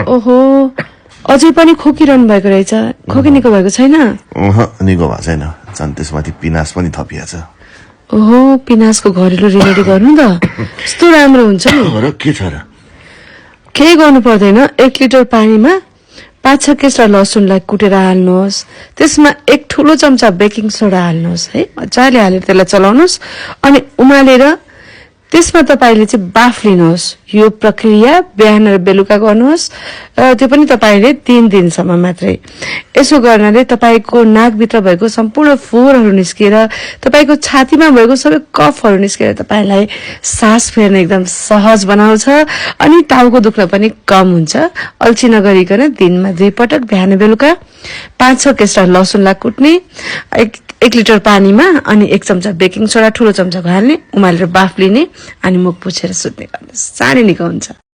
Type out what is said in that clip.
ओहो अझै पनि खोकिरहनु भएको रहेछ खोकी निको भएको छैन निको भएको छैन झन् त्यसमाथि पिनास पनि थपिएछ ओहो पिनासको घरेलु रेमेडी गर्नु त कस्तो राम्रो हुन्छ नि र के छ र केही गर्नु पर्दैन 1 लिटर पानीमा 5-6 केस्रा लसुनलाई कुटेर हाल्नुहोस् त्यसमा 1 ठूलो चम्चा बेकिङ सोडा हाल्नुहोस् है मजाले हालेर त्यसलाई चलाउनुहोस् अनि उमालेर त्यसमा तपाईले चाहिँ बाफ लिनुहोस् यो प्रक्रिया बिहान र बेलुका गर्नुहोस् त्यो पनि तपाईले 3 दिनसम्म मात्रै यसो गर्नाले तपाईको नाकभित्र भएको सम्पूर्ण फोहोरहरू निस्केर तपाईको छातीमा भएको सबै कफहरू निस्केर तपाईलाई सास फेर्न एकदम सहज बनाउँछ अनि टाउको दुख्न पनि कम हुन्छ अल्छी नगरिकन दिनमा 2 पटक बिहान बेलुका 5-6 केस्रा लसुनलाई कुट्ने 1 लिटर पानीमा अनि 1 चम्चा बेकिङ सोडा ठूलो चम्चा हाल्ने उमालेर बाफ लिने अनि मुख पुछेर सुत्ने गर्नुहोस् साह्रै निको हुन्छ